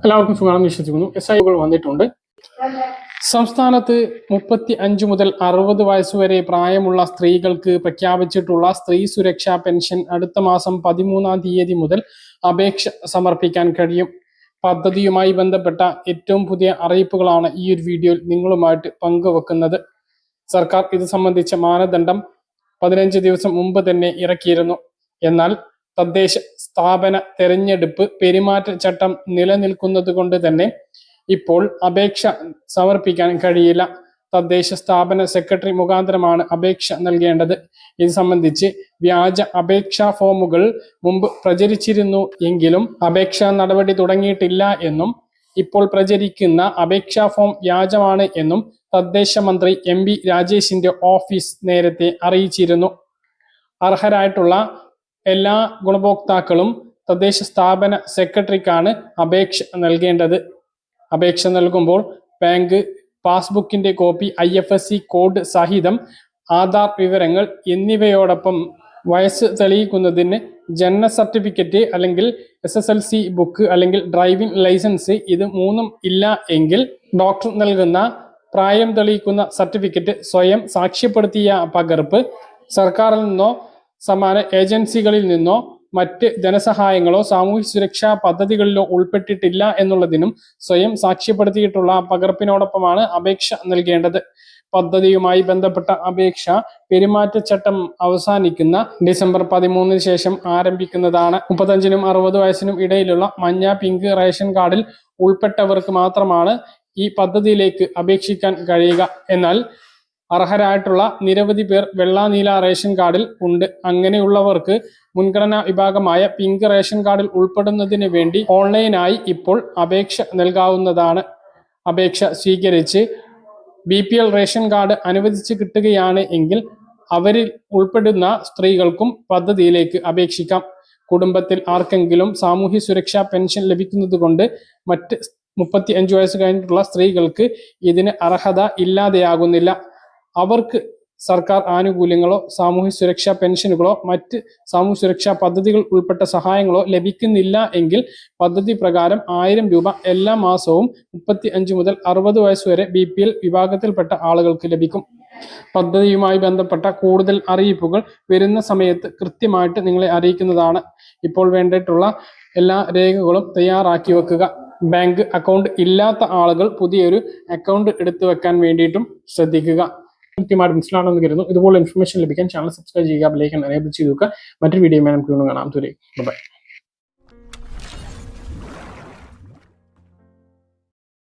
എല്ലാവർക്കും സുഖമാണെന്ന് വിശ്വസിക്കുന്നു. SIകൾ വന്നിട്ടുണ്ട്. സംസ്ഥാനത്ത് 35 മുതൽ 60 വയസ്സുവരെ പ്രായമുള്ള സ്ത്രീകൾക്ക് പ്രഖ്യാപിച്ചിട്ടുള്ള സ്ത്രീ സുരക്ഷാ പെൻഷൻ അടുത്ത മാസം 13-ാം തീയതി മുതൽ അപേക്ഷ സമർപ്പിക്കാൻ കഴിയും. പദ്ധതിയുമായി ബന്ധപ്പെട്ട ഏറ്റവും പുതിയ അറിയിപ്പുകളാണ് ഈ ഒരു വീഡിയോയിൽ നിങ്ങളുമായിട്ട് പങ്കുവെക്കുന്നത്. സർക്കാർ ഇത് സംബന്ധിച്ച മാനദണ്ഡം 15 ദിവസം മുമ്പ് തന്നെ ഇറക്കിയിരുന്നു. എന്നാൽ തദ്ദേശ സ്ഥാപന തെരഞ്ഞെടുപ്പ് പെരുമാറ്റച്ചട്ടം നിലനിൽക്കുന്നത് കൊണ്ട് തന്നെ ഇപ്പോൾ അപേക്ഷ സമർപ്പിക്കാൻ കഴിയില്ല. തദ്ദേശ സ്ഥാപന സെക്രട്ടറി മുഖാന്തരമാണ് അപേക്ഷ നൽകേണ്ടത്. ഇത് സംബന്ധിച്ച് വ്യാജ അപേക്ഷാ ഫോമുകൾ മുമ്പ് പ്രചരിച്ചിരുന്നു എങ്കിലും അപേക്ഷാ നടപടി തുടങ്ങിയിട്ടില്ല എന്നും ഇപ്പോൾ പ്രചരിക്കുന്ന അപേക്ഷാ ഫോം വ്യാജമാണ് എന്നും തദ്ദേശ മന്ത്രി MB രാജേഷിന്റെ ഓഫീസ് നേരത്തെ അറിയിച്ചിരുന്നു. അർഹരായിട്ടുള്ള എല്ലാ ഗുണഭോക്താക്കളും തദ്ദേശ സ്ഥാപന സെക്രട്ടറിക്കാണ് അപേക്ഷ നൽകേണ്ടത്. അപേക്ഷ നൽകുമ്പോൾ ബാങ്ക് പാസ്ബുക്കിന്റെ കോപ്പി, IFSC കോഡ് സഹിതം ആധാർ വിവരങ്ങൾ എന്നിവയോടൊപ്പം വയസ്സ് തെളിയിക്കുന്നതിന് ജനന സർട്ടിഫിക്കറ്റ് അല്ലെങ്കിൽ SSLC ബുക്ക് അല്ലെങ്കിൽ ഡ്രൈവിംഗ് ലൈസൻസ് ഇത് മൂന്നും ഇല്ല എങ്കിൽ ഡോക്ടർ നൽകുന്ന പ്രായം തെളിയിക്കുന്ന സർട്ടിഫിക്കറ്റ്, സ്വയം സാക്ഷ്യപ്പെടുത്തിയ പകർപ്പ്, സർക്കാരിൽ നിന്നോ സമാന ഏജൻസികളിൽ നിന്നോ മറ്റ് ധനസഹായങ്ങളോ സാമൂഹ്യ സുരക്ഷാ പദ്ധതികളിലോ ഉൾപ്പെട്ടിട്ടില്ല എന്നുള്ളതിനും സ്വയം സാക്ഷ്യപ്പെടുത്തിയിട്ടുള്ള പകർപ്പിനോടൊപ്പമാണ് അപേക്ഷ നൽകേണ്ടത്. പദ്ധതിയുമായി ബന്ധപ്പെട്ട അപേക്ഷ പെരുമാറ്റച്ചട്ടം അവസാനിക്കുന്ന ഡിസംബർ 13 ശേഷം ആരംഭിക്കുന്നതാണ്. 35-നും 60 വയസ്സിനും ഇടയിലുള്ള മഞ്ഞ, പിങ്ക് റേഷൻ കാർഡിൽ ഉൾപ്പെട്ടവർക്ക് മാത്രമാണ് ഈ പദ്ധതിയിലേക്ക് അപേക്ഷിക്കാൻ കഴിയുക. എന്നാൽ അർഹരായിട്ടുള്ള നിരവധി പേർ വെള്ള, നീല റേഷൻ കാർഡിൽ ഉണ്ട്. അങ്ങനെയുള്ളവർക്ക് മുൻഗണനാ വിഭാഗമായ പിങ്ക് റേഷൻ കാർഡിൽ ഉൾപ്പെടുന്നതിന് വേണ്ടി ഓൺലൈനായി ഇപ്പോൾ അപേക്ഷ നൽകാവുന്നതാണ്. അപേക്ഷ സ്വീകരിച്ച് BPL റേഷൻ കാർഡ് അനുവദിച്ച് കിട്ടുകയാണ് എങ്കിൽ അവരിൽ ഉൾപ്പെടുന്ന സ്ത്രീകൾക്കും പദ്ധതിയിലേക്ക് അപേക്ഷിക്കാം. കുടുംബത്തിൽ ആർക്കെങ്കിലും സാമൂഹ്യ സുരക്ഷാ പെൻഷൻ ലഭിക്കുന്നത് കൊണ്ട് മറ്റ് 35 വയസ്സ് കഴിഞ്ഞിട്ടുള്ള സ്ത്രീകൾക്ക് ഇതിന് അർഹത ഇല്ലാതെയാകുന്നില്ല. അവർക്ക് സർക്കാർ ആനുകൂല്യങ്ങളോ സാമൂഹ്യ സുരക്ഷാ പെൻഷനുകളോ മറ്റ് സാമൂഹ്യ സുരക്ഷാ പദ്ധതികൾ ഉൾപ്പെട്ട സഹായങ്ങളോ ലഭിക്കുന്നില്ല എങ്കിൽ പദ്ധതി പ്രകാരം 1000 രൂപ എല്ലാ മാസവും 35 മുതൽ 60 വയസ്സ് വരെ BPL വിഭാഗത്തിൽപ്പെട്ട ആളുകൾക്ക് ലഭിക്കും. പദ്ധതിയുമായി ബന്ധപ്പെട്ട കൂടുതൽ അറിയിപ്പുകൾ വരുന്ന സമയത്ത് കൃത്യമായിട്ട് നിങ്ങളെ അറിയിക്കുന്നതാണ്. ഇപ്പോൾ വേണ്ടിയിട്ടുള്ള എല്ലാ രേഖകളും തയ്യാറാക്കി വെക്കുക. ബാങ്ക് അക്കൗണ്ട് ഇല്ലാത്ത ആളുകൾ പുതിയൊരു അക്കൗണ്ട് എടുത്തു വെക്കാൻ വേണ്ടിയിട്ടും ശ്രദ്ധിക്കുക. കൃത്യമായിട്ട് മനസ്സിലാണെന്ന് കരുതുന്നു. ഇതുപോലെ ഇൻഫർമേഷൻ ലഭിക്കാൻ ചാനൽ സബ്സ്ക്രൈബ് ചെയ്യുക, ബെൽ ഐക്കൺ എനേബിൾ ചെയ്ത് വെക്കുക. മറ്റൊരു വീഡിയോയുമായി നമുക്ക് കാണാം. ബൈ.